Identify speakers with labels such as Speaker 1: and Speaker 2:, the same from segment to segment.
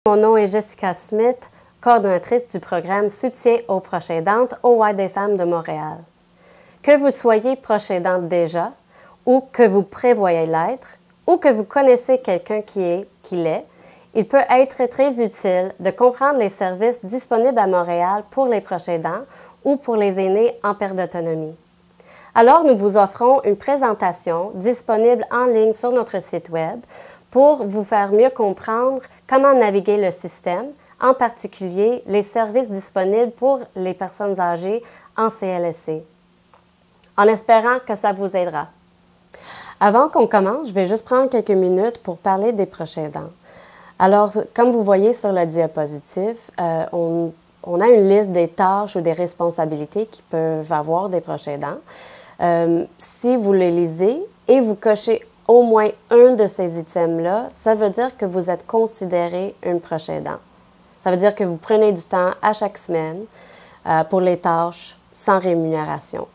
Speaker 1: Mon nom est Jessica Smith, coordonnatrice du programme Soutien aux proches aidantes au Y des femmes de Montréal. Que vous soyez proche aidante déjà, ou que vous prévoyez l'être, ou que vous connaissez quelqu'un qui l'est, il peut être très utile de comprendre les services disponibles à Montréal pour les proches aidants ou pour les aînés en perte d'autonomie. Alors, nous vous offrons une présentation disponible en ligne sur notre site Web pour vous faire mieux comprendre comment naviguer le système, en particulier les services disponibles pour les personnes âgées en CLSC, en espérant que ça vous aidera. Avant qu'on commence, je vais juste prendre quelques minutes pour parler des proches aidants. Alors, comme vous voyez sur le diapositive, on a une liste des tâches ou des responsabilités qui peuvent avoir des proches aidants. Si vous les lisez et vous cochez au moins un de ces items-là, ça veut dire que vous êtes considéré une proche aidant. Ça veut dire que vous prenez du temps à chaque semaine pour les tâches sans rémunération.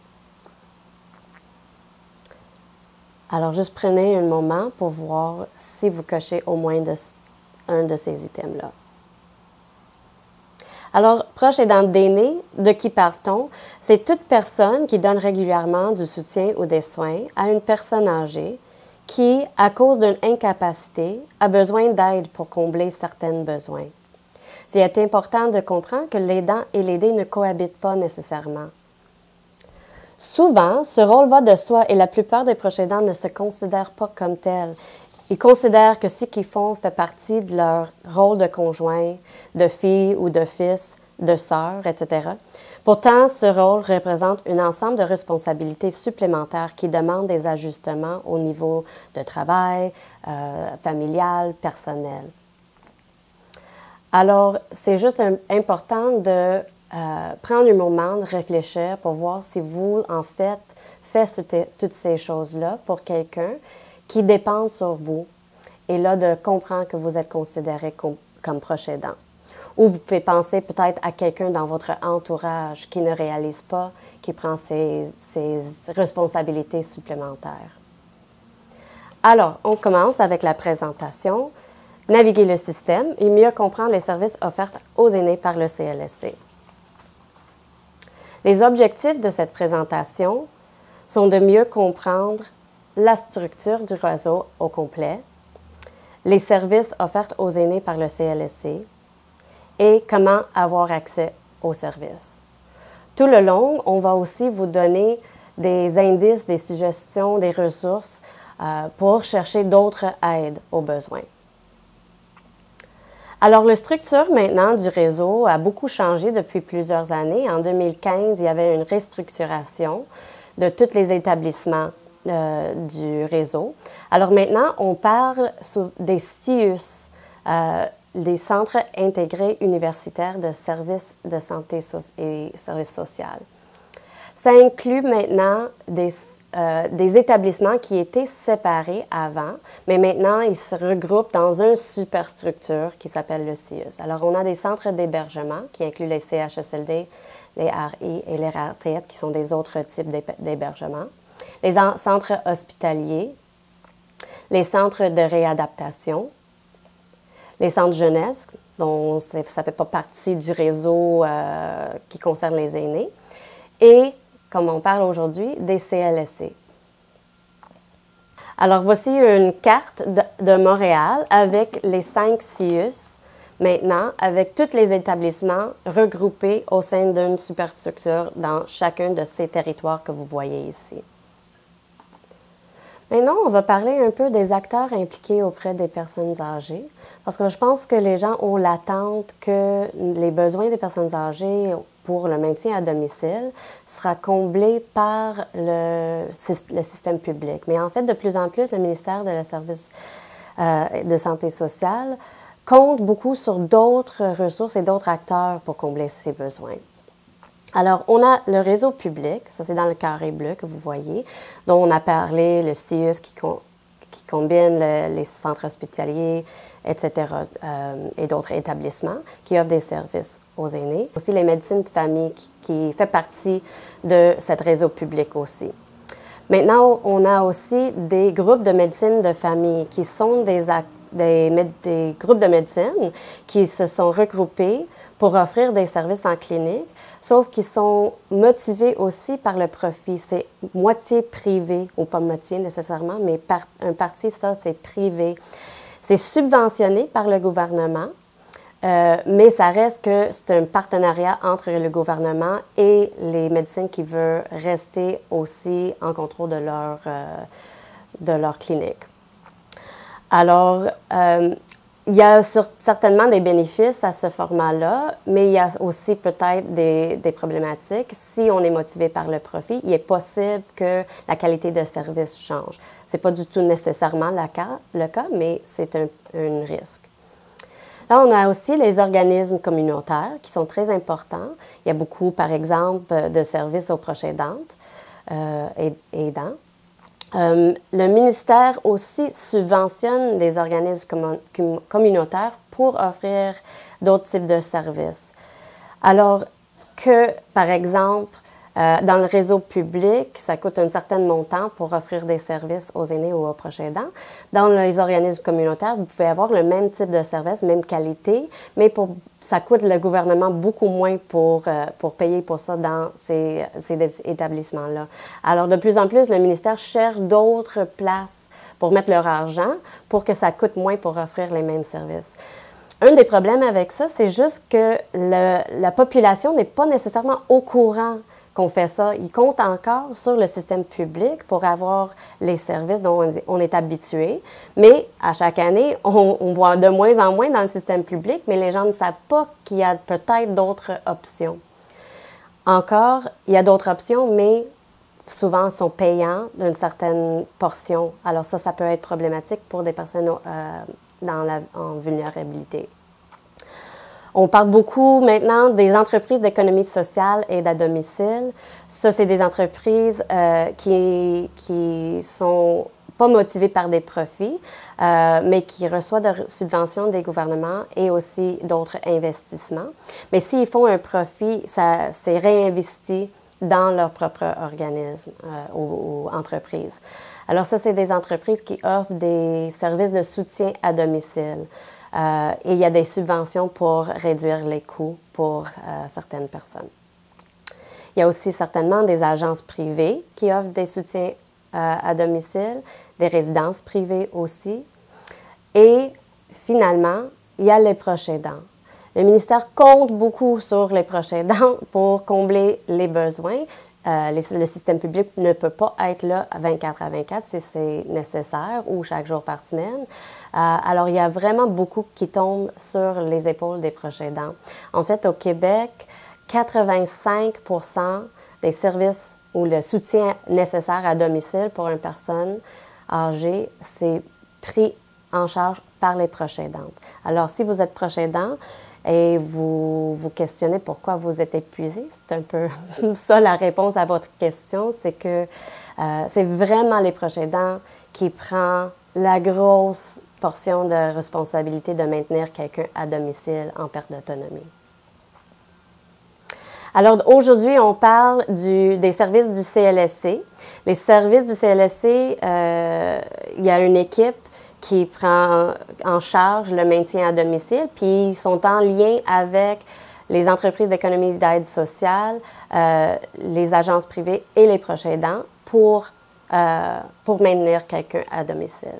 Speaker 1: Alors, juste prenez un moment pour voir si vous cochez au moins un de ces items-là. Alors, proche aidante d'aînés, de qui parle-t-on? C'est toute personne qui donne régulièrement du soutien ou des soins à une personne âgée qui, à cause d'une incapacité, a besoin d'aide pour combler certains besoins. Il est important de comprendre que l'aidant et l'aidé ne cohabitent pas nécessairement. Souvent, ce rôle va de soi et la plupart des proches aidants ne se considèrent pas comme tels. Ils considèrent que ce qu'ils font fait partie de leur rôle de conjoint, de fille ou de fils, de sœur, etc. Pourtant, ce rôle représente un ensemble de responsabilités supplémentaires qui demandent des ajustements au niveau de travail, familial, personnel. Alors, c'est juste important de prendre un moment de réfléchir pour voir si vous, en fait, faites toutes ces choses-là pour quelqu'un qui dépend sur vous, et là, de comprendre que vous êtes considéré comme proche aidant. Ou vous pouvez penser peut-être à quelqu'un dans votre entourage qui ne réalise pas, qui prend ses responsabilités supplémentaires. Alors, on commence avec la présentation. Naviguer le système et mieux comprendre les services offerts aux aînés par le CLSC. Les objectifs de cette présentation sont de mieux comprendre la structure du réseau au complet, les services offerts aux aînés par le CLSC et comment avoir accès aux services. Tout le long, on va aussi vous donner des indices, des suggestions, des ressources pour chercher d'autres aides aux besoins. Alors, la structure maintenant du réseau a beaucoup changé depuis plusieurs années. En 2015, il y avait une restructuration de tous les établissements du réseau. Alors maintenant, on parle des CIUS, des Centres intégrés universitaires de services de santé et services sociaux. Ça inclut maintenant des établissements qui étaient séparés avant, mais maintenant, ils se regroupent dans une superstructure qui s'appelle le CIUS. Alors, on a des centres d'hébergement qui incluent les CHSLD, les RI et les RTF, qui sont des autres types d'hébergement, les centres hospitaliers, les centres de réadaptation, les centres jeunesse, dont ça ne fait pas partie du réseau qui concerne les aînés, et comme on parle aujourd'hui, des CLSC. Alors, voici une carte de Montréal avec les 5 CIUS, maintenant, avec tous les établissements regroupés au sein d'une superstructure dans chacun de ces territoires que vous voyez ici. Maintenant, on va parler un peu des acteurs impliqués auprès des personnes âgées, parce que je pense que les gens ont l'attente que les besoins des personnes âgées pour le maintien à domicile sera comblé par le système public. Mais en fait, de plus en plus, le ministère de la Service de santé sociale compte beaucoup sur d'autres ressources et d'autres acteurs pour combler ces besoins. Alors, on a le réseau public, ça c'est dans le carré bleu que vous voyez, dont on a parlé, le CIUS qui combine les centres hospitaliers, etc., et d'autres établissements qui offrent des services aux aînés. Aussi les médecines de famille qui fait partie de ce réseau public aussi. Maintenant, on a aussi des groupes de médecine de famille qui sont des des groupes de médecine qui se sont regroupés pour offrir des services en clinique, sauf qu'ils sont motivés aussi par le profit. C'est moitié privé, ou pas moitié nécessairement, mais un parti, ça, c'est privé. C'est subventionné par le gouvernement, mais ça reste que c'est un partenariat entre le gouvernement et les médecins qui veulent rester aussi en contrôle de leur clinique. Alors, il y a certainement des bénéfices à ce format-là, mais il y a aussi peut-être des problématiques. Si on est motivé par le profit, il est possible que la qualité de service change. Ce n'est pas du tout nécessairement le cas, mais c'est un risque. Là, on a aussi les organismes communautaires qui sont très importants. Il y a beaucoup, par exemple, de services aux proches aidantes, aidants. Le ministère aussi subventionne des organismes communautaires pour offrir d'autres types de services. Alors que, par exemple, dans le réseau public, ça coûte un certain montant pour offrir des services aux aînés ou aux proches aidants. Dans les organismes communautaires, vous pouvez avoir le même type de service, même qualité, mais ça coûte le gouvernement beaucoup moins pour payer pour ça dans ces établissements-là. Alors, de plus en plus, le ministère cherche d'autres places pour mettre leur argent pour que ça coûte moins pour offrir les mêmes services. Un des problèmes avec ça, c'est juste que la population n'est pas nécessairement au courant qu'on fait ça. Ils comptent encore sur le système public pour avoir les services dont on est habitué. Mais à chaque année, on voit de moins en moins dans le système public, mais les gens ne savent pas qu'il y a peut-être d'autres options. Encore, il y a d'autres options, mais souvent sont payants d'une certaine portion. Alors ça peut être problématique pour des personnes en vulnérabilité. On parle beaucoup maintenant des entreprises d'économie sociale et d'aide à domicile. Ça, c'est des entreprises qui sont pas motivées par des profits, mais qui reçoivent des subventions des gouvernements et aussi d'autres investissements. Mais s'ils font un profit, c'est réinvesti dans leur propre organisme ou entreprise. Alors ça, c'est des entreprises qui offrent des services de soutien à domicile. Et il y a des subventions pour réduire les coûts pour certaines personnes. Il y a aussi certainement des agences privées qui offrent des soutiens à domicile, des résidences privées aussi. Et finalement, il y a les proches aidants. Le ministère compte beaucoup sur les proches aidants pour combler les besoins. Le système public ne peut pas être là 24/24 si c'est nécessaire ou chaque jour par semaine. Alors, il y a vraiment beaucoup qui tombent sur les épaules des proches aidants. En fait, au Québec, 85% des services ou le soutien nécessaire à domicile pour une personne âgée, c'est pris en charge par les proches aidantes. Alors, si vous êtes proche aidant, et vous vous questionnez pourquoi vous êtes épuisé, c'est un peu ça la réponse à votre question, c'est que c'est vraiment les proches aidants qui prennent la grosse portion de responsabilité de maintenir quelqu'un à domicile en perte d'autonomie. Alors aujourd'hui, on parle des services du CLSC. Les services du CLSC, il y a une équipe qui prend en charge le maintien à domicile, puis ils sont en lien avec les entreprises d'économie d'aide sociale, les agences privées et les proches aidants pour maintenir quelqu'un à domicile.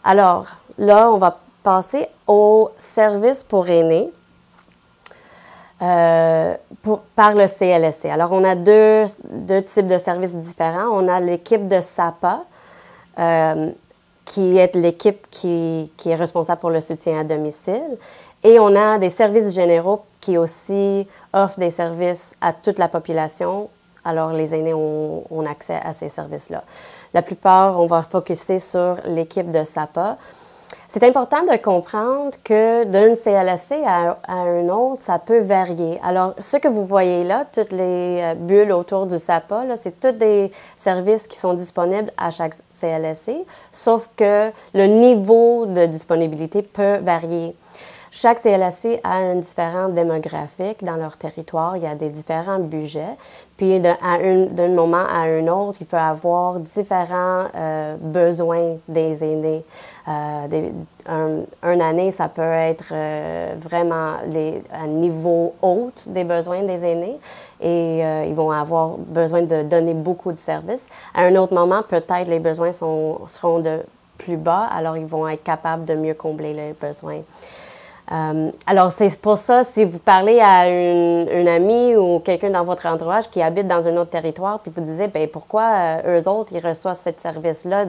Speaker 1: Alors, là, on va passer au service pour aînés par le CLSC. Alors, on a deux types de services différents. On a l'équipe de SAPA, qui est l'équipe qui est responsable pour le soutien à domicile. Et on a des services généraux qui aussi offrent des services à toute la population. Alors, les aînés ont accès à ces services-là. La plupart, on va focuser sur l'équipe de SAPA. C'est important de comprendre que d'un CLSC à un autre, ça peut varier. Alors, ce que vous voyez là, toutes les bulles autour du SAPA, c'est tous des services qui sont disponibles à chaque CLSC, sauf que le niveau de disponibilité peut varier. Chaque CLSC a un différent démographique dans leur territoire. Il y a des différents budgets. Puis, d'un moment à un autre, il peut y avoir différents besoins des aînés. Une année, ça peut être vraiment un niveau haut des besoins des aînés et ils vont avoir besoin de donner beaucoup de services. À un autre moment, peut-être les besoins seront de plus bas, alors ils vont être capables de mieux combler les besoins. Alors, c'est pour ça, si vous parlez à une amie ou quelqu'un dans votre entourage qui habite dans un autre territoire, puis vous disiez, bien, pourquoi eux autres, ils reçoivent ce service-là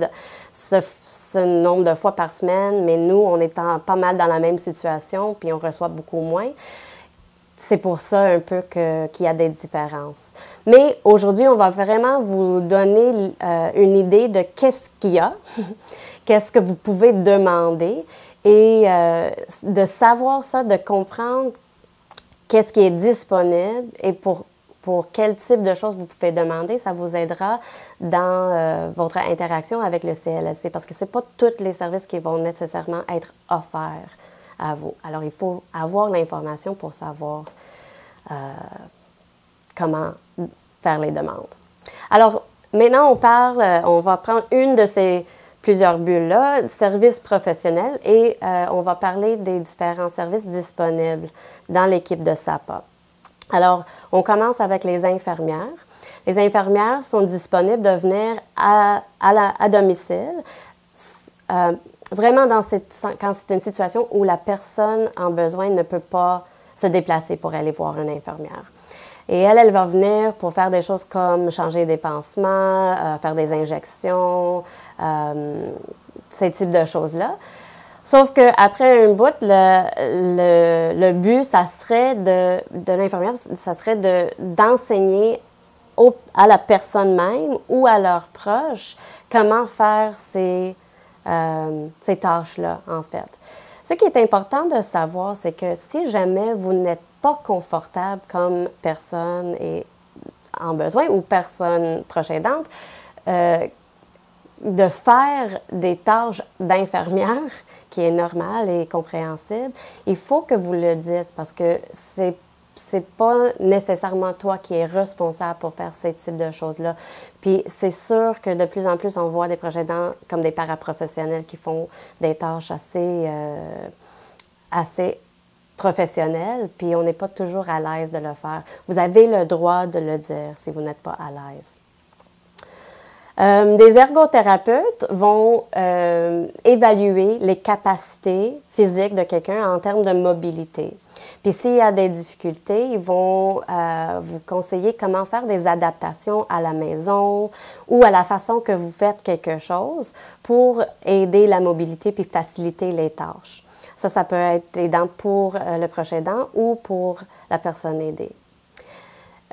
Speaker 1: ce nombre de fois par semaine, mais nous, on est pas mal dans la même situation, puis on reçoit beaucoup moins. C'est pour ça un peu qu'il y a des différences. Mais aujourd'hui, on va vraiment vous donner une idée de qu'est-ce qu'il y a, qu'est-ce que vous pouvez demander, et de savoir ça, de comprendre qu'est-ce qui est disponible et pour quel type de choses vous pouvez demander, ça vous aidera dans votre interaction avec le CLSC parce que ce n'est pas tous les services qui vont nécessairement être offerts à vous. Alors, il faut avoir l'information pour savoir comment faire les demandes. Alors, maintenant, on va prendre une de ces plusieurs bulles-là, services professionnels, et on va parler des différents services disponibles dans l'équipe de SAPA. Alors, on commence avec les infirmières. Les infirmières sont disponibles de venir à domicile, vraiment quand c'est une situation où la personne en besoin ne peut pas se déplacer pour aller voir une infirmière. Et elle va venir pour faire des choses comme changer des pansements, faire des injections, ces types de choses-là. Sauf qu'après un bout, le but, ça serait de l'infirmière, ça serait d'enseigner à la personne même ou à leurs proches comment faire ces tâches-là, en fait. Ce qui est important de savoir, c'est que si jamais vous n'êtes pas confortable comme personne en besoin ou personne proche aidante, de faire des tâches d'infirmière, qui est normal et compréhensible, il faut que vous le dites parce que c'est pas nécessairement toi qui es responsable pour faire ces types de choses-là. Puis c'est sûr que de plus en plus, on voit des proches aidants comme des paraprofessionnels qui font des tâches assez professionnelles, puis on n'est pas toujours à l'aise de le faire. Vous avez le droit de le dire si vous n'êtes pas à l'aise. Des ergothérapeutes vont évaluer les capacités physiques de quelqu'un en termes de mobilité. Puis s'il y a des difficultés, ils vont vous conseiller comment faire des adaptations à la maison ou à la façon que vous faites quelque chose pour aider la mobilité puis faciliter les tâches. Ça peut être aidant pour le proche aidant ou pour la personne aidée.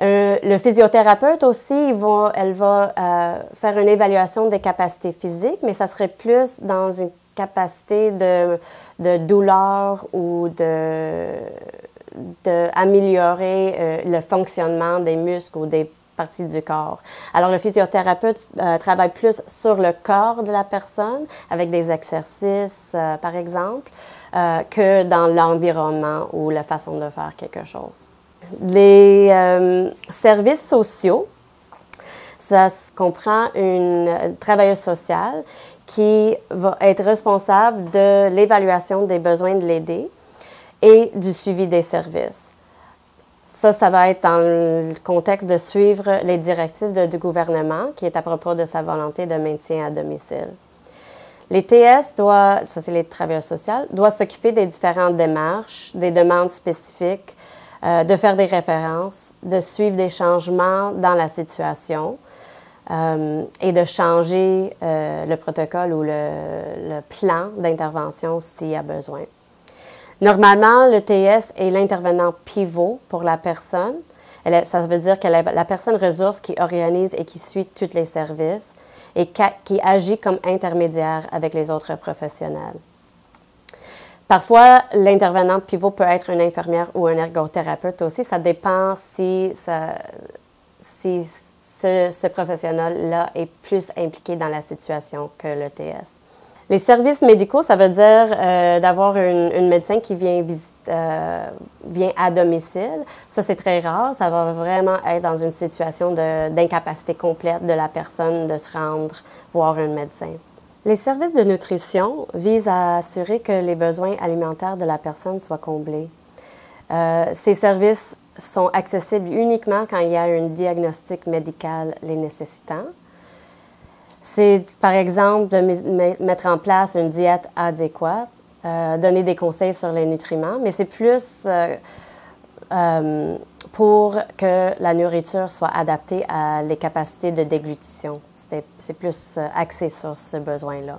Speaker 1: Le physiothérapeute aussi, elle va faire une évaluation des capacités physiques, mais ça serait plus dans une capacité de douleur ou d'améliorer le fonctionnement des muscles ou des parties du corps. Alors, le physiothérapeute travaille plus sur le corps de la personne avec des exercices, par exemple, que dans l'environnement ou la façon de faire quelque chose. Les services sociaux, ça comprend une travailleuse sociale qui va être responsable de l'évaluation des besoins de l'aider et du suivi des services. Ça va être dans le contexte de suivre les directives du gouvernement qui est à propos de sa volonté de maintien à domicile. Les TS, ça c'est les travailleurs sociaux, doivent s'occuper des différentes démarches, des demandes spécifiques, de faire des références, de suivre des changements dans la situation et de changer le protocole ou le plan d'intervention s'il y a besoin. Normalement, le TS est l'intervenant pivot pour la personne. Ça veut dire qu'elle est la personne ressource qui organise et qui suit tous les services et qui agit comme intermédiaire avec les autres professionnels. Parfois, l'intervenant pivot peut être une infirmière ou un ergothérapeute aussi. Ça dépend si ce professionnel-là est plus impliqué dans la situation que le TS. Les services médicaux, ça veut dire d'avoir une médecin qui vient vient à domicile. Ça, c'est très rare. Ça va vraiment être dans une situation d'incapacité complète de la personne de se rendre voir un médecin. Les services de nutrition visent à assurer que les besoins alimentaires de la personne soient comblés. Ces services sont accessibles uniquement quand il y a un diagnostic médical les nécessitant. C'est, par exemple, de mettre en place une diète adéquate, donner des conseils sur les nutriments, mais c'est plus pour que la nourriture soit adaptée à les capacités de déglutition. C'est plus axé sur ce besoin-là.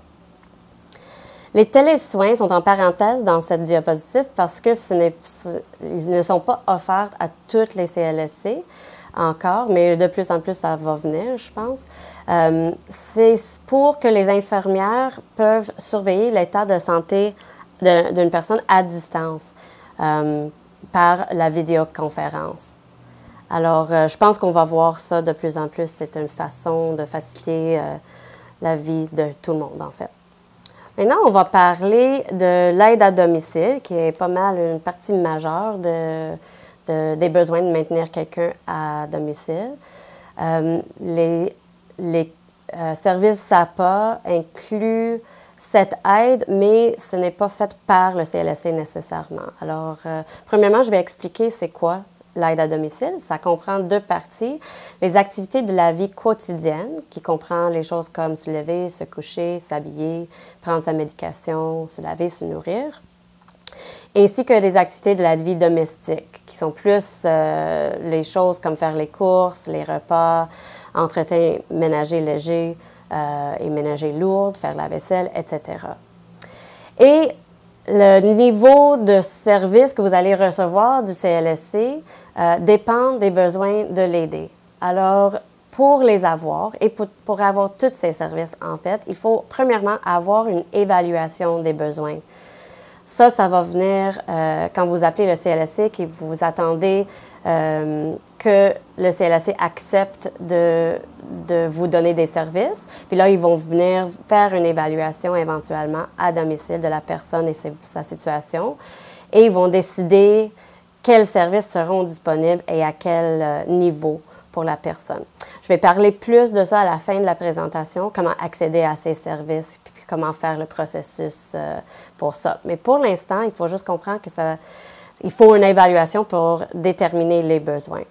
Speaker 1: Les télésoins sont en parenthèse dans cette diapositive parce que ils ne sont pas offerts à toutes les CLSC encore, mais de plus en plus, ça va venir, je pense. C'est pour que les infirmières peuvent surveiller l'état de santé d'une personne à distance par la vidéoconférence. Alors, je pense qu'on va voir ça de plus en plus. C'est une façon de faciliter la vie de tout le monde, en fait. Maintenant, on va parler de l'aide à domicile, qui est pas mal une partie majeure des besoins de maintenir quelqu'un à domicile. Les services SAPA incluent cette aide, mais ce n'est pas fait par le CLSC nécessairement. Alors, premièrement, je vais expliquer c'est quoi l'aide à domicile. Ça comprend deux parties. Les activités de la vie quotidienne, qui comprend les choses comme se lever, se coucher, s'habiller, prendre sa médication, se laver, se nourrir, ainsi que les activités de la vie domestique, qui sont plus les choses comme faire les courses, les repas, entretien ménager léger et ménager lourd, faire la vaisselle, etc. Et le niveau de service que vous allez recevoir du CLSC dépend des besoins de l'aider. Alors, pour les avoir et pour avoir tous ces services, en fait, il faut premièrement avoir une évaluation des besoins. Ça va venir quand vous appelez le CLSC, que vous attendez que le CLSC accepte de vous donner des services. Puis là, ils vont venir faire une évaluation éventuellement à domicile de la personne et sa situation. Et ils vont décider quels services seront disponibles et à quel niveau pour la personne. Je vais parler plus de ça à la fin de la présentation, comment accéder à ces services, puis comment faire le processus pour ça. Mais pour l'instant, il faut juste comprendre que il faut une évaluation pour déterminer les besoins.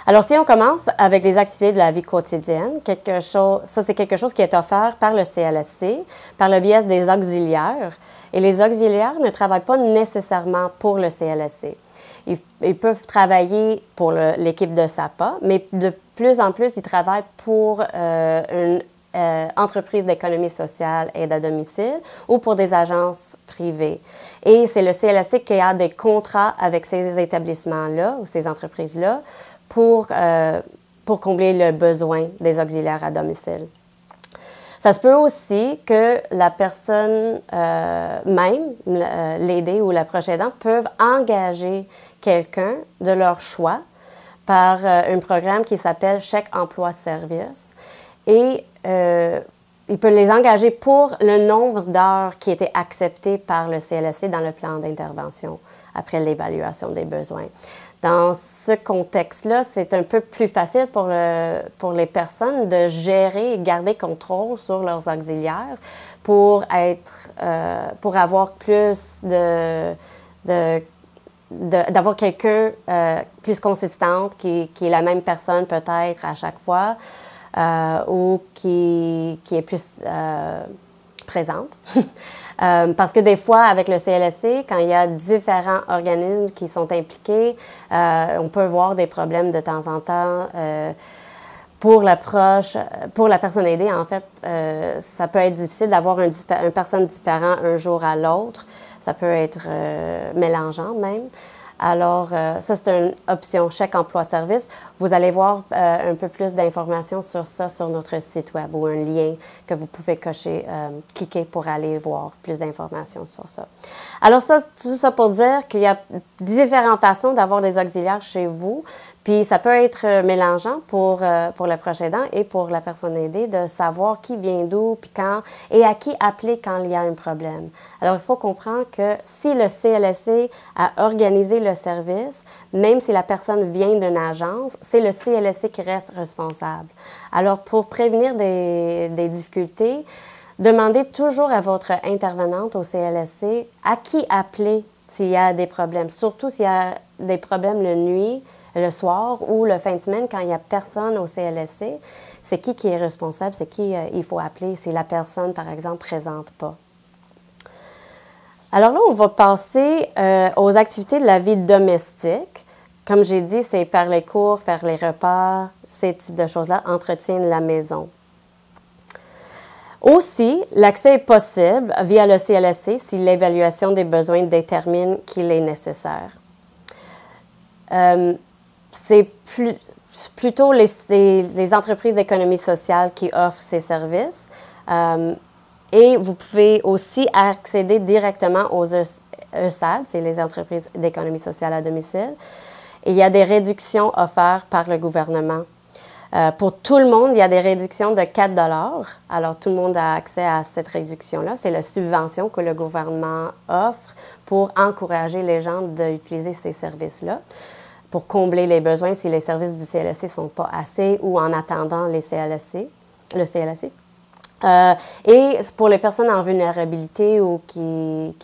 Speaker 1: Alors, si on commence avec les activités de la vie quotidienne, ça, c'est quelque chose qui est offert par le CLSC, par le biais des auxiliaires. Et les auxiliaires ne travaillent pas nécessairement pour le CLSC. Ils peuvent travailler pour l'équipe de SAPA, mais de plus en plus, ils travaillent pour une entreprise d'économie sociale aide à domicile ou pour des agences privées. Et c'est le CLSC qui a des contrats avec ces établissements-là ou ces entreprises-là pour combler le besoin des auxiliaires à domicile. Ça se peut aussi que la personne même, l'aidée ou la proche aidante, peuvent engager quelqu'un de leur choix par un programme qui s'appelle Chèque emploi-service. Et il peut les engager pour le nombre d'heures qui était accepté par le CLSC dans le plan d'intervention après l'évaluation des besoins. Dans ce contexte-là, c'est un peu plus facile pour les personnes de gérer et garder contrôle sur leurs auxiliaires pour avoir plus d'avoir quelqu'un plus consistante qui est la même personne peut-être à chaque fois ou qui est plus présente. Parce que des fois, avec le CLSC, quand il y a différents organismes qui sont impliqués, on peut voir des problèmes de temps en temps. Pour la personne aidée, en fait, ça peut être difficile d'avoir une personne différente un jour à l'autre. Ça peut être mélangeant même. Alors, ça, c'est une option Chèque emploi-service. Vous allez voir un peu plus d'informations sur ça sur notre site web ou un lien que vous pouvez cliquer pour aller voir plus d'informations sur ça. Alors, tout ça pour dire qu'il y a différentes façons d'avoir des auxiliaires chez vous, Puis ça peut être mélangeant pour le proche aidant et pour la personne aidée de savoir qui vient d'où, puis quand, et à qui appeler quand il y a un problème. Alors, il faut comprendre que si le CLSC a organisé le service, même si la personne vient d'une agence, c'est le CLSC qui reste responsable. Alors, pour prévenir des difficultés, demandez toujours à votre intervenante au CLSC à qui appeler s'il y a des problèmes, surtout s'il y a des problèmes la nuit, le soir ou le fin de semaine quand il n'y a personne au CLSC. C'est qui est responsable, c'est qui il faut appeler si la personne, par exemple, ne présente pas. Alors là, on va passer aux activités de la vie domestique. Comme j'ai dit, c'est faire les cours, faire les repas, ces types de choses-là, entretien de la maison. Aussi, l'accès est possible via le CLSC si l'évaluation des besoins détermine qu'il est nécessaire. C'est plutôt les entreprises d'économie sociale qui offrent ces services. Et vous pouvez aussi accéder directement aux ESAD, c'est les entreprises d'économie sociale à domicile. Et il y a des réductions offertes par le gouvernement. Pour tout le monde, il y a des réductions de 4 $. Alors, tout le monde a accès à cette réduction-là. C'est la subvention que le gouvernement offre pour encourager les gens d'utiliser ces services-là, pour combler les besoins si les services du CLSC ne sont pas assez ou en attendant le CLSC. Et pour les personnes en vulnérabilité ou qui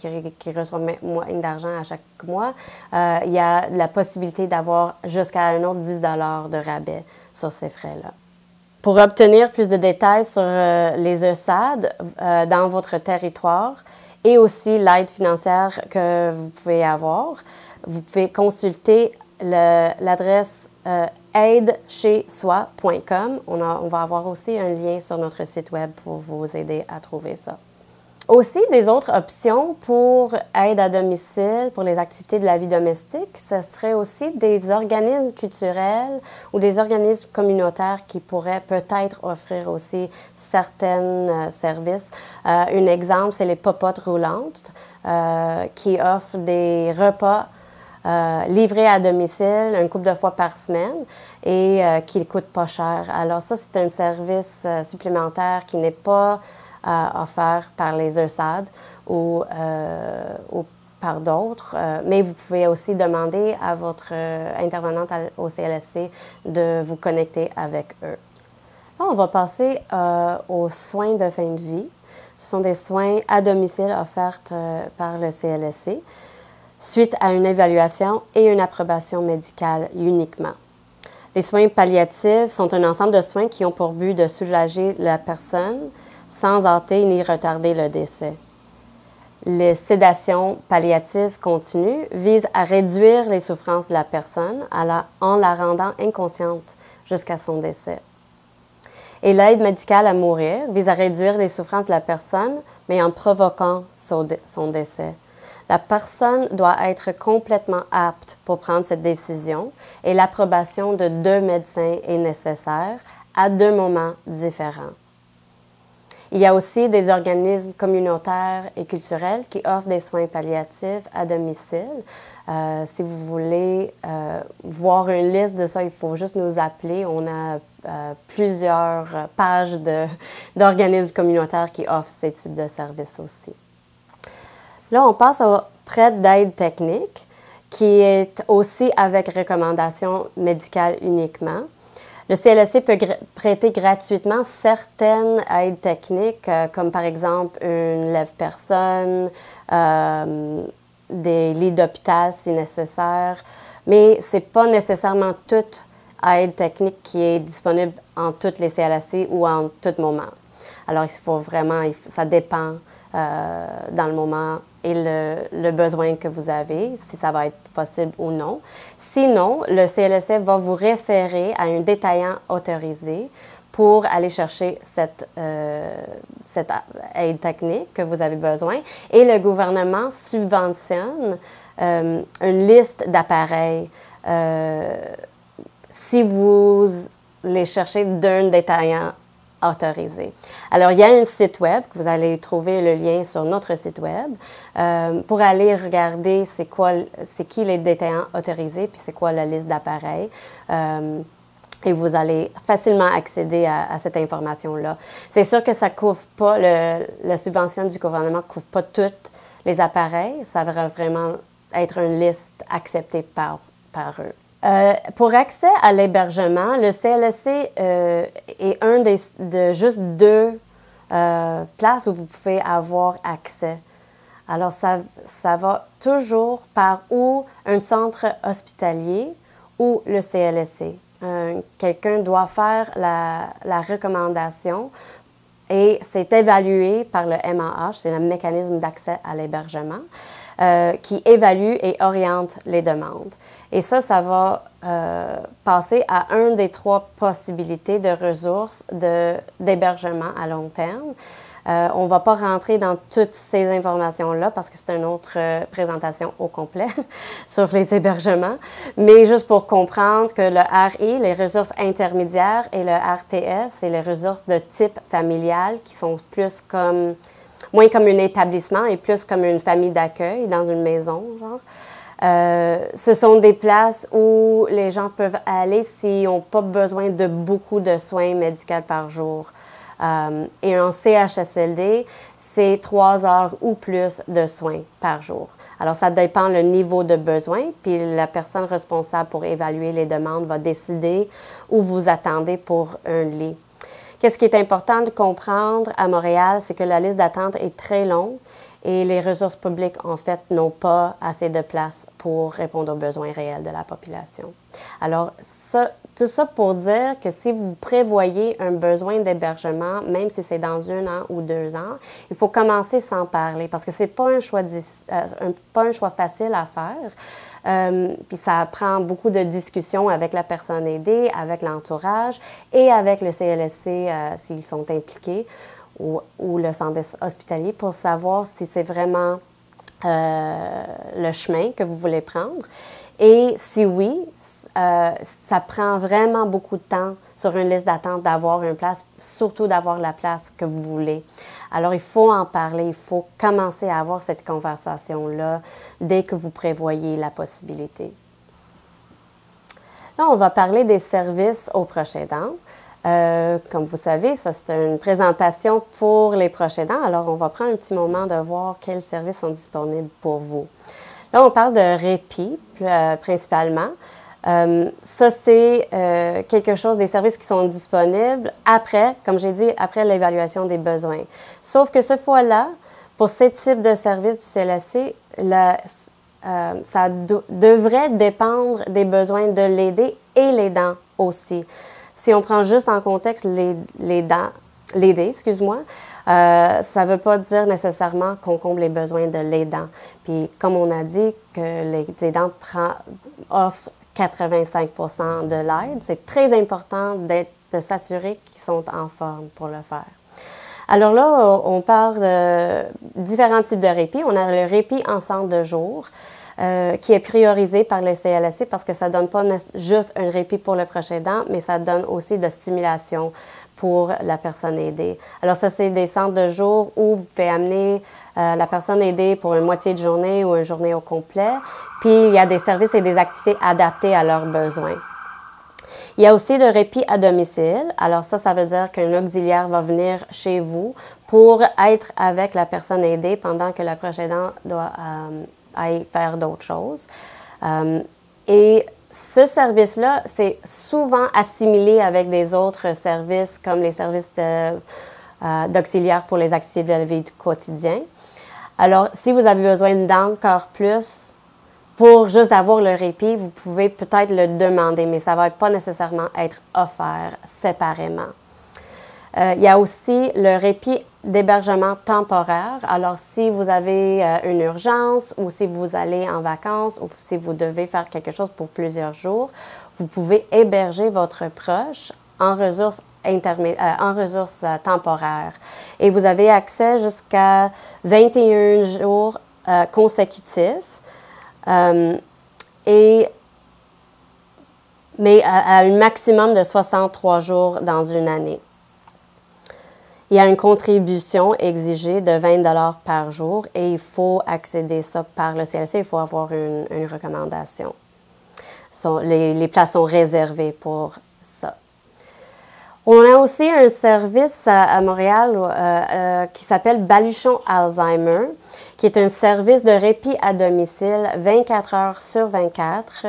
Speaker 1: reçoivent moins d'argent à chaque mois, il y a la possibilité d'avoir jusqu'à un autre 10 $ de rabais sur ces frais-là. Pour obtenir plus de détails sur les ESAD dans votre territoire et aussi l'aide financière que vous pouvez avoir, vous pouvez consulter l'adresse aidechezsoi.com. On va avoir aussi un lien sur notre site web pour vous aider à trouver ça. Aussi, des autres options pour aide à domicile, pour les activités de la vie domestique, ce serait aussi des organismes culturels ou des organismes communautaires qui pourraient peut-être offrir aussi certains services. Un exemple, c'est les popotes roulantes qui offrent des repas livrés à domicile une couple de fois par semaine et qui ne coûte pas cher. Alors ça, c'est un service supplémentaire qui n'est pas offert par les ESAD ou par d'autres, mais vous pouvez aussi demander à votre intervenante au CLSC de vous connecter avec eux. Là, on va passer aux soins de fin de vie. Ce sont des soins à domicile offerts par le CLSC suite à une évaluation et une approbation médicale uniquement. Les soins palliatifs sont un ensemble de soins qui ont pour but de soulager la personne sans hâter ni retarder le décès. Les sédations palliatives continues visent à réduire les souffrances de la personne en la rendant inconsciente jusqu'à son décès. Et l'aide médicale à mourir vise à réduire les souffrances de la personne, mais en provoquant son décès. La personne doit être complètement apte pour prendre cette décision et l'approbation de 2 médecins est nécessaire à 2 moments différents. Il y a aussi des organismes communautaires et culturels qui offrent des soins palliatifs à domicile. Si vous voulez voir une liste de ça, il faut juste nous appeler. On a plusieurs pages d'organismes communautaires qui offrent ces types de services aussi. Là, on passe au prêt d'aide technique, qui est aussi avec recommandation médicale uniquement. Le CLSC peut prêter gratuitement certaines aides techniques, comme par exemple une lève-personne, des lits d'hôpital si nécessaire, mais ce n'est pas nécessairement toute aide technique qui est disponible en tous les CLSC ou en tout moment. Alors, il faut vraiment, ça dépend dans le moment et le besoin que vous avez, si ça va être possible ou non. Sinon, le CLSC va vous référer à un détaillant autorisé pour aller chercher cette aide technique que vous avez besoin. Et le gouvernement subventionne une liste d'appareils. Si vous les cherchez d'un détaillant autorisé. Alors, il y a un site web, que vous allez trouver le lien sur notre site web, pour aller regarder c'est qui les détaillants autorisés, puis c'est quoi la liste d'appareils. Et vous allez facilement accéder à cette information-là. C'est sûr que ça couvre pas, la subvention du gouvernement ne couvre pas tous les appareils. Ça va vraiment être une liste acceptée par eux. Pour accès à l'hébergement, le CLSC est de juste 2 places où vous pouvez avoir accès. Alors, ça va toujours par ou un centre hospitalier ou le CLSC. Quelqu'un doit faire la recommandation et c'est évalué par le MAH, c'est le mécanisme d'accès à l'hébergement, qui évalue et oriente les demandes. Et ça va passer à une des 3 possibilités de ressources d'hébergement à long terme. On ne va pas rentrer dans toutes ces informations-là parce que c'est une autre présentation au complet sur les hébergements. Mais juste pour comprendre que le RI, les ressources intermédiaires, et le RTF, c'est les ressources de type familial qui sont moins comme un établissement et plus comme une famille d'accueil dans une maison, genre. Ce sont des places où les gens peuvent aller s'ils n'ont pas besoin de beaucoup de soins médicaux par jour. Et en CHSLD, c'est 3 heures ou plus de soins par jour. Alors, ça dépend le niveau de besoin, puis la personne responsable pour évaluer les demandes va décider où vous attendez pour un lit. Qu'est-ce qui est important de comprendre à Montréal, c'est que la liste d'attente est très longue et les ressources publiques, en fait, n'ont pas assez de place pour répondre aux besoins réels de la population. Alors, tout ça pour dire que si vous prévoyez un besoin d'hébergement, même si c'est dans 1 an ou 2 ans, il faut commencer sans parler parce que ce n'est pas un choix facile à faire. Puis ça prend beaucoup de discussions avec la personne aidée, avec l'entourage et avec le CLSC s'ils sont impliqués ou le centre hospitalier pour savoir si c'est vraiment le chemin que vous voulez prendre. Et si oui, ça prend vraiment beaucoup de temps sur une liste d'attente d'avoir une place, surtout d'avoir la place que vous voulez. Alors, il faut en parler, il faut commencer à avoir cette conversation-là dès que vous prévoyez la possibilité. Là, on va parler des services aux proches aidants. Comme vous savez, ça, c'est une présentation pour les proches aidants. Alors, on va prendre un petit moment de voir quels services sont disponibles pour vous. Là, on parle de répit, principalement. Ça, c'est quelque chose, des services qui sont disponibles après, comme j'ai dit, après l'évaluation des besoins. Sauf que ce fois-là, pour ce type de service du CLSC, ça devrait dépendre des besoins de l'aidé et l'aidant aussi. Si on prend juste en contexte l'aidé, excuse-moi, ça ne veut pas dire nécessairement qu'on comble les besoins de l'aidant. Puis, comme on a dit, que les aidants offrent 85 % de l'aide, c'est très important de s'assurer qu'ils sont en forme pour le faire. Alors là, on parle de différents types de répit. On a le répit en centre de jour, qui est priorisé par le CLSC parce que ça ne donne pas juste un répit pour le proche aidant, mais ça donne aussi de stimulation pour la personne aidée. Alors ça, c'est des centres de jour où vous pouvez amener la personne aidée pour une moitié de journée ou une journée au complet. Puis, il y a des services et des activités adaptées à leurs besoins. Il y a aussi le répit à domicile. Alors ça veut dire qu'un auxiliaire va venir chez vous pour être avec la personne aidée pendant que la proche aidant doit aller faire d'autres choses. Et ce service-là, c'est souvent assimilé avec des autres services comme les services d'auxiliaires pour les activités de la vie du quotidien. Alors, si vous avez besoin d'encore plus pour juste avoir le répit, vous pouvez peut-être le demander, mais ça ne va pas nécessairement être offert séparément. Il y a aussi le répit d'hébergement temporaire. Alors, si vous avez une urgence ou si vous allez en vacances ou si vous devez faire quelque chose pour plusieurs jours, vous pouvez héberger votre proche en ressources temporaires. Et vous avez accès jusqu'à 21 jours consécutifs, mais à un maximum de 63 jours dans une année. Il y a une contribution exigée de 20 $ par jour et il faut accéder ça par le CLSC, il faut avoir une recommandation. Les places sont réservées pour ça. On a aussi un service à Montréal qui s'appelle Baluchon Alzheimer, qui est un service de répit à domicile 24 heures sur 24,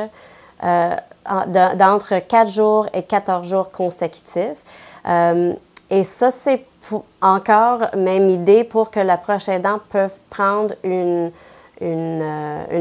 Speaker 1: d'entre 4 jours et 14 jours consécutifs. Et ça, c'est encore même idée pour que le proche aidant puisse prendre une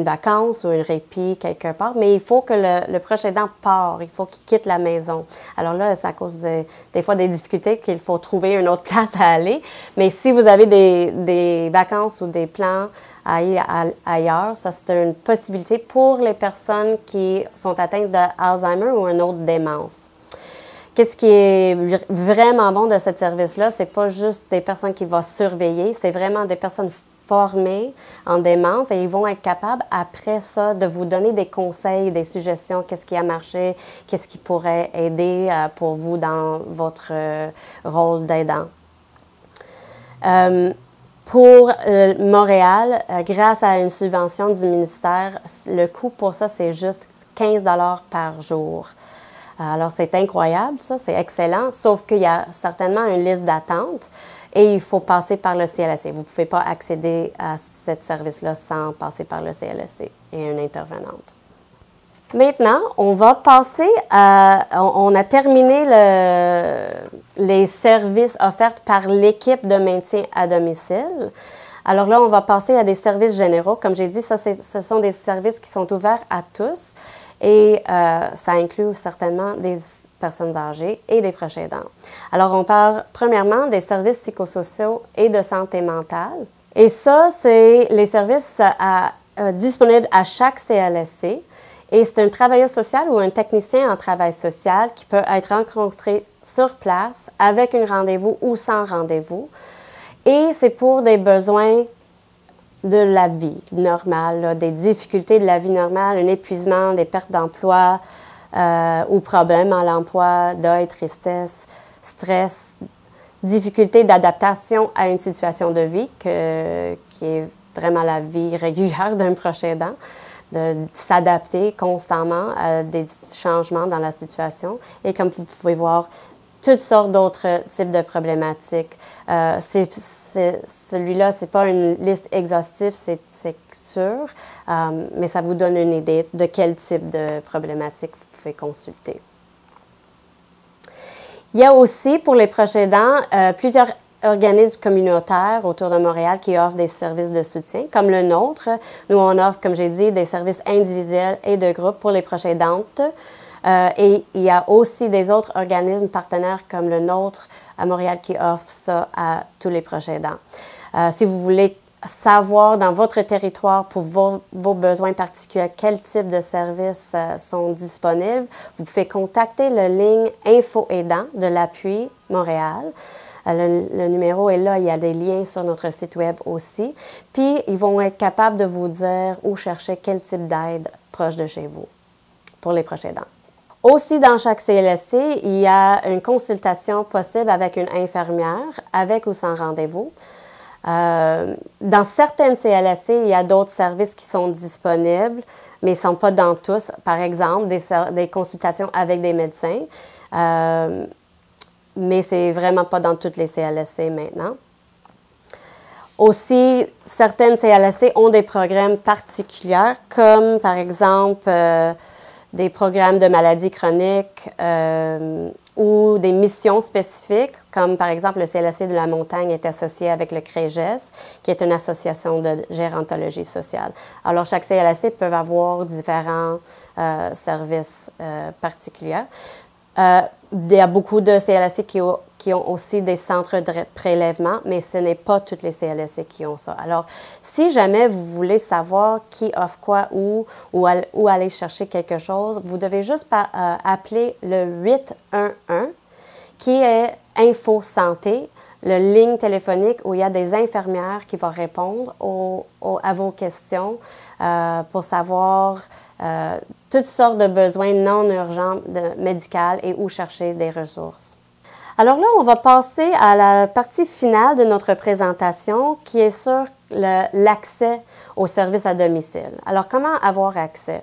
Speaker 1: vacance ou un répit quelque part, mais il faut que le proche aidant part, il faut qu'il quitte la maison. Alors là, c'est à cause des fois des difficultés qu'il faut trouver une autre place à aller, mais si vous avez des vacances ou des plans ailleurs, ça c'est une possibilité pour les personnes qui sont atteintes d'Alzheimer ou une autre démence. Qu'est-ce qui est vraiment bon de ce service-là? C'est pas juste des personnes qui vont surveiller, c'est vraiment des personnes formés en démence et ils vont être capables, après ça, de vous donner des conseils, des suggestions, qu'est-ce qui a marché, qu'est-ce qui pourrait aider pour vous dans votre rôle d'aidant. Pour Montréal, grâce à une subvention du ministère, le coût pour ça, c'est juste 15 $ par jour. Alors, c'est incroyable, ça, c'est excellent, sauf qu'il y a certainement une liste d'attente et il faut passer par le CLSC. Vous ne pouvez pas accéder à ce service-là sans passer par le CLSC et une intervenante. Maintenant, on va passer à... On a terminé les services offerts par l'équipe de maintien à domicile. Alors là, on va passer à des services généraux. Comme j'ai dit, ce sont des services qui sont ouverts à tous. Et ça inclut certainement des personnes âgées et des proches aidants. Alors, on parle premièrement des services psychosociaux et de santé mentale. Et ça, c'est les services disponibles à chaque CLSC. Et c'est un travailleur social ou un technicien en travail social qui peut être rencontré sur place avec un rendez-vous ou sans rendez-vous. Et c'est pour des besoins de la vie normale, là, des difficultés de la vie normale, un épuisement, des pertes d'emploi ou problèmes à l'emploi, deuil, tristesse, stress, difficultés d'adaptation à une situation de vie qui est vraiment la vie régulière d'un proche aidant, de s'adapter constamment à des changements dans la situation. Et comme vous pouvez voir, toutes sortes d'autres types de problématiques. Celui-là, ce n'est pas une liste exhaustive, c'est sûr, mais ça vous donne une idée de quel type de problématiques vous pouvez consulter. Il y a aussi, pour les proches aidants, plusieurs organismes communautaires autour de Montréal qui offrent des services de soutien, comme le nôtre. Nous, on offre, comme j'ai dit, des services individuels et de groupe pour les proches aidantes. Et il y a aussi des autres organismes partenaires comme le nôtre à Montréal qui offrent ça à tous les proches aidants. Si vous voulez savoir dans votre territoire pour vos besoins particuliers quel type de services sont disponibles, vous pouvez contacter la ligne Info Aidant de l'Appui Montréal. Le numéro est là, il y a des liens sur notre site web aussi. Puis, ils vont être capables de vous dire où chercher quel type d'aide proche de chez vous pour les proches aidants. Aussi, dans chaque CLSC, il y a une consultation possible avec une infirmière, avec ou sans rendez-vous. Dans certaines CLSC, il y a d'autres services qui sont disponibles, mais ils ne sont pas dans tous. Par exemple, des consultations avec des médecins, mais ce n'est vraiment pas dans toutes les CLSC maintenant. Aussi, certaines CLSC ont des programmes particuliers, comme par exemple des programmes de maladies chroniques ou des missions spécifiques, comme par exemple le CLSC de la Montagne est associé avec le CREGES, qui est une association de gérontologie sociale. Alors, chaque CLSC peut avoir différents services particuliers. Il y a beaucoup de CLSC qui ont aussi des centres de prélèvement, mais ce n'est pas toutes les CLSC qui ont ça. Alors, si jamais vous voulez savoir qui offre quoi où aller chercher quelque chose, vous devez juste appeler le 811, qui est Info Santé, la ligne téléphonique où il y a des infirmières qui vont répondre à vos questions pour savoir toutes sortes de besoins non urgents médicaux et où chercher des ressources. Alors là, on va passer à la partie finale de notre présentation qui est sur l'accès aux services à domicile. Alors, comment avoir accès?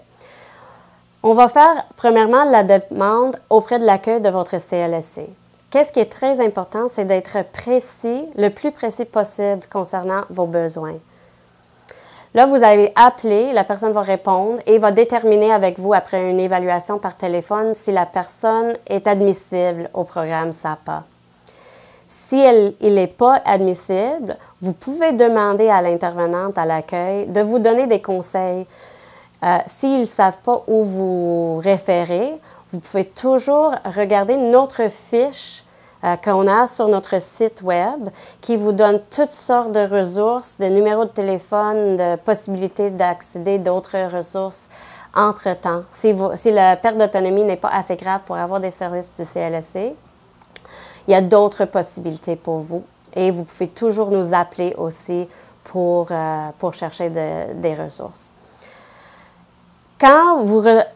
Speaker 1: On va faire premièrement la demande auprès de l'accueil de votre CLSC. Qu'est-ce qui est très important, c'est d'être précis, le plus précis possible concernant vos besoins. Là, vous allez appeler, la personne va répondre et va déterminer avec vous, après une évaluation par téléphone, si la personne est admissible au programme SAPA. Si il n'est pas admissible, vous pouvez demander à l'intervenante à l'accueil de vous donner des conseils. S'ils ne savent pas où vous référer, vous pouvez toujours regarder notre fiche qu'on a sur notre site web qui vous donne toutes sortes de ressources, de numéros de téléphone, de possibilités d'accéder à d'autres ressources entre-temps. Si la perte d'autonomie n'est pas assez grave pour avoir des services du CLSC, il y a d'autres possibilités pour vous et vous pouvez toujours nous appeler aussi pour chercher des ressources.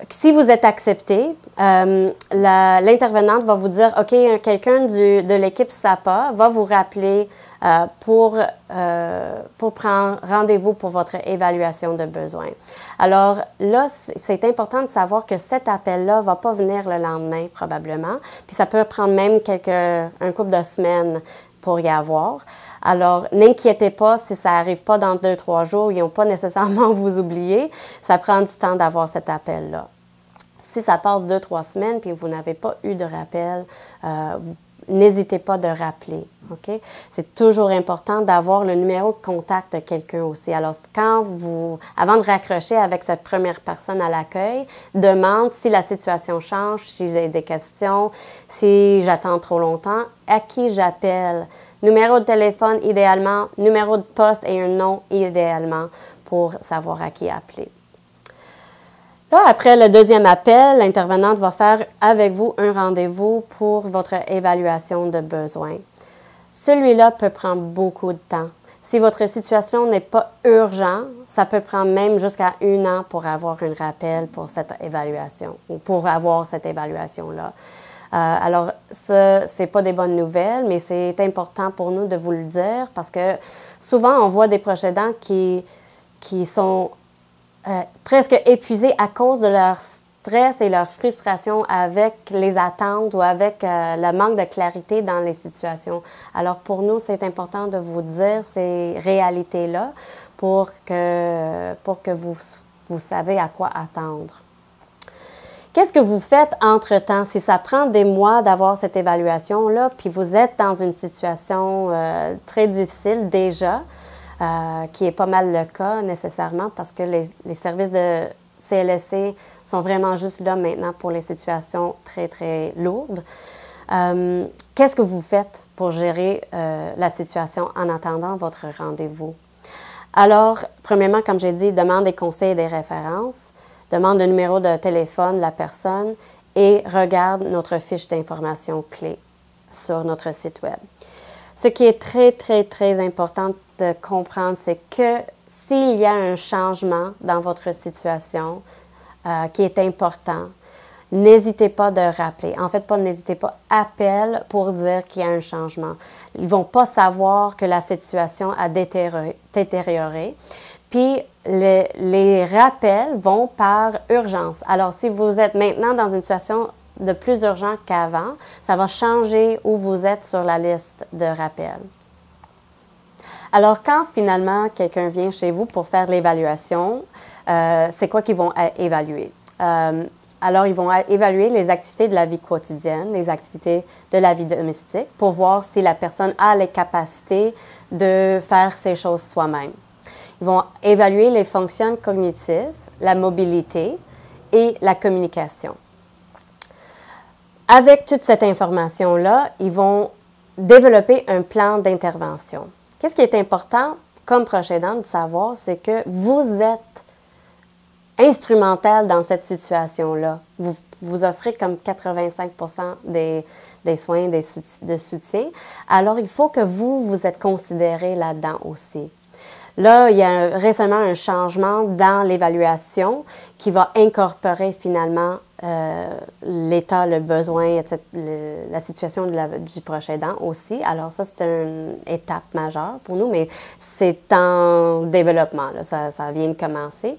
Speaker 1: Si vous êtes accepté, l'intervenante va vous dire, OK, quelqu'un de l'équipe SAPA va vous rappeler pour prendre rendez-vous pour votre évaluation de besoins. Alors là, c'est important de savoir que cet appel-là ne va pas venir le lendemain probablement, puis ça peut prendre même un couple de semaines pour y avoir. Alors, n'inquiétez pas si ça n'arrive pas dans 2-3 jours, ils n'ont pas nécessairement vous oublier. Ça prend du temps d'avoir cet appel-là. Si ça passe 2-3 semaines puis vous n'avez pas eu de rappel, n'hésitez pas de rappeler. Okay? C'est toujours important d'avoir le numéro de contact de quelqu'un aussi. Alors, avant de raccrocher avec cette première personne à l'accueil, demande si la situation change, si j'ai des questions, si j'attends trop longtemps, à qui j'appelle. Numéro de téléphone idéalement, numéro de poste et un nom idéalement pour savoir à qui appeler. Là, après le deuxième appel, l'intervenante va faire avec vous un rendez-vous pour votre évaluation de besoins. Celui-là peut prendre beaucoup de temps. Si votre situation n'est pas urgente, ça peut prendre même jusqu'à 1 an pour avoir un rappel pour cette évaluation ou pour avoir cette évaluation-là. Alors, ce n'est pas des bonnes nouvelles, mais c'est important pour nous de vous le dire parce que souvent, on voit des proches aidants qui sont presque épuisés à cause de leur stress et leur frustration avec les attentes ou avec le manque de clarité dans les situations. Alors, pour nous, c'est important de vous dire ces réalités-là pour que vous savez à quoi attendre. Qu'est-ce que vous faites entre-temps? Si ça prend des mois d'avoir cette évaluation-là, puis vous êtes dans une situation très difficile déjà, qui est pas mal le cas nécessairement parce que les services de CLSC sont vraiment juste là maintenant pour les situations très, très lourdes. Qu'est-ce que vous faites pour gérer la situation en attendant votre rendez-vous? Alors, premièrement, comme j'ai dit, demande des conseils et des références. Demande le numéro de téléphone de la personne et regarde notre fiche d'information clé sur notre site web. Ce qui est très, très, très important de comprendre, c'est que s'il y a un changement dans votre situation qui est important, n'hésitez pas de rappeler. En fait, n'hésitez pas, appelle pour dire qu'il y a un changement. Ils ne vont pas savoir que la situation a détérioré. Puis, les rappels vont par urgence. Alors, si vous êtes maintenant dans une situation de plus urgente qu'avant, ça va changer où vous êtes sur la liste de rappels. Alors, quand finalement quelqu'un vient chez vous pour faire l'évaluation, c'est quoi qu'ils vont évaluer? Alors, ils vont évaluer les activités de la vie quotidienne, les activités de la vie domestique pour voir si la personne a les capacités de faire ces choses soi-même. Ils vont évaluer les fonctions cognitives, la mobilité et la communication. Avec toute cette information-là, ils vont développer un plan d'intervention. Qu'est-ce qui est important comme proche aidant de savoir, c'est que vous êtes instrumental dans cette situation-là. Vous offrez comme 85% des soins de soutien. Alors, il faut que vous êtes considéré là-dedans aussi. Là, il y a récemment un changement dans l'évaluation qui va incorporer finalement l'état, le besoin, etc., la situation du proche aidant aussi. Alors ça, c'est une étape majeure pour nous, mais c'est en développement, là, ça vient de commencer.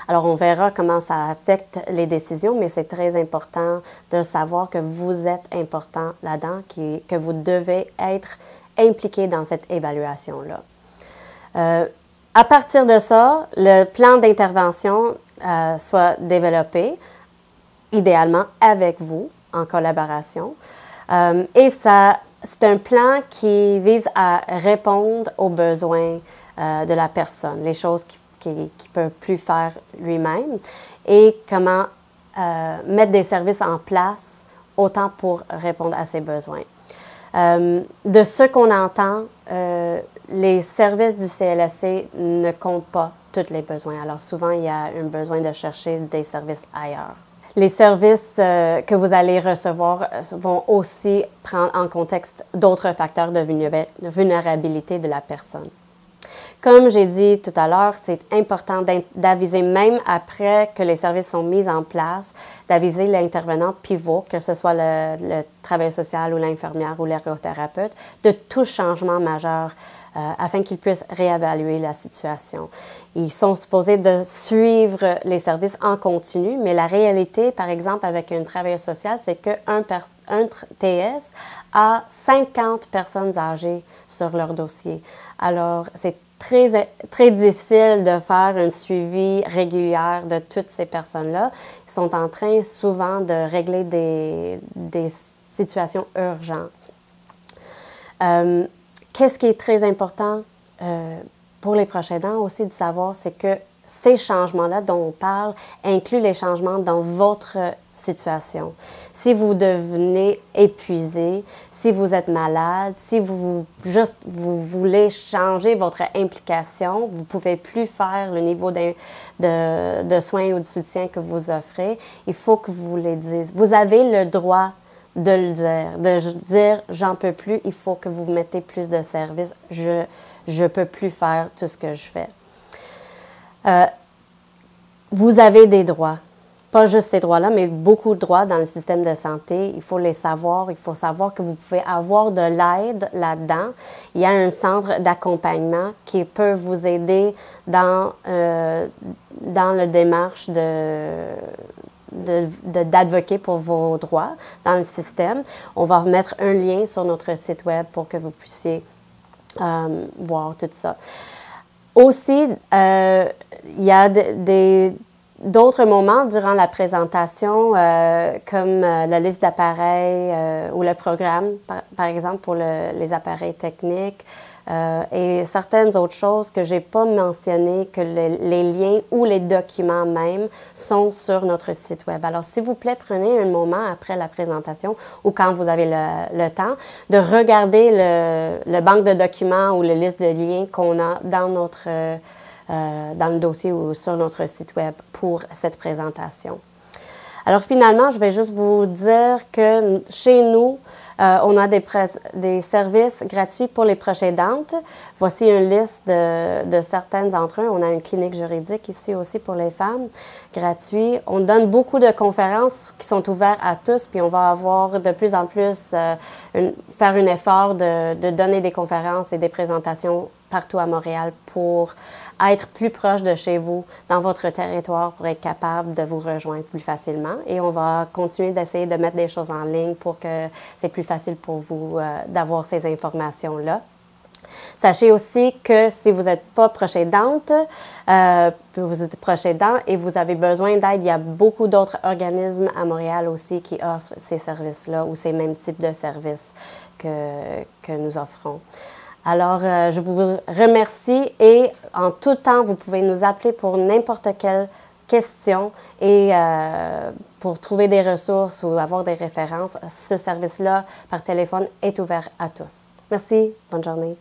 Speaker 1: Alors, on verra comment ça affecte les décisions, mais c'est très important de savoir que vous êtes important là-dedans, que vous devez être impliqué dans cette évaluation-là. À partir de ça, le plan d'intervention soit développé, idéalement avec vous, en collaboration. Et c'est un plan qui vise à répondre aux besoins de la personne, les choses qu'il ne peut plus faire lui-même, et comment mettre des services en place autant pour répondre à ses besoins. De ce qu'on entend, les services du CLSC ne comptent pas tous les besoins. Alors souvent, il y a un besoin de chercher des services ailleurs. Les services que vous allez recevoir vont aussi prendre en contexte d'autres facteurs de vulnérabilité de la personne. Comme j'ai dit tout à l'heure, c'est important d'aviser, même après que les services sont mis en place, d'aviser l'intervenant pivot, que ce soit le travailleur social ou l'infirmière ou l'ergothérapeute, de tout changement majeur afin qu'ils puissent réévaluer la situation. Ils sont supposés de suivre les services en continu, mais la réalité, par exemple, avec un travailleur social, c'est qu'un TS a 50 personnes âgées sur leur dossier. Alors, c'est très difficile de faire un suivi régulier de toutes ces personnes-là. Ils sont en train souvent de régler des situations urgentes. Qu'est-ce qui est très important pour les proches aidants aussi de savoir, c'est que ces changements-là dont on parle incluent les changements dans votre situation. Si vous devenez épuisé, si vous êtes malade, si vous voulez changer votre implication, vous ne pouvez plus faire le niveau de soins ou de soutien que vous offrez, il faut que vous les disiez. Vous avez le droit de le dire, de dire « j'en peux plus, il faut que vous mettez plus de services, je ne peux plus faire tout ce que je fais ». Vous avez des droits. Pas juste ces droits-là, mais beaucoup de droits dans le système de santé. Il faut les savoir. Il faut savoir que vous pouvez avoir de l'aide là-dedans. Il y a un centre d'accompagnement qui peut vous aider dans la démarche d'advoquer pour vos droits dans le système. On va mettre un lien sur notre site web pour que vous puissiez voir tout ça. Aussi, il y a d'autres moments durant la présentation, comme la liste d'appareils ou le programme, par exemple, pour les appareils techniques, et certaines autres choses que je n'ai pas mentionnées, que les liens ou les documents même sont sur notre site web. Alors, s'il vous plaît, prenez un moment après la présentation ou quand vous avez le temps de regarder le banque de documents ou la liste de liens qu'on a dans le dossier ou sur notre site web pour cette présentation. Alors finalement, je vais juste vous dire que chez nous, on a des services gratuits pour les proches aidantes. Voici une liste de certaines d'entre eux. On a une clinique juridique ici aussi pour les femmes, gratuit. On donne beaucoup de conférences qui sont ouvertes à tous, puis on va avoir de plus en plus faire un effort de donner des conférences et des présentations partout à Montréal pour être plus proche de chez vous, dans votre territoire, pour être capable de vous rejoindre plus facilement. Et on va continuer d'essayer de mettre des choses en ligne pour que c'est plus facile pour vous d'avoir ces informations-là. Sachez aussi que si vous n'êtes pas proche aidante, vous êtes proche aidant et vous avez besoin d'aide, il y a beaucoup d'autres organismes à Montréal aussi qui offrent ces services-là ou ces mêmes types de services que nous offrons. Alors, je vous remercie et en tout temps, vous pouvez nous appeler pour n'importe quelle question et pour trouver des ressources ou avoir des références. Ce service-là par téléphone est ouvert à tous. Merci, bonne journée.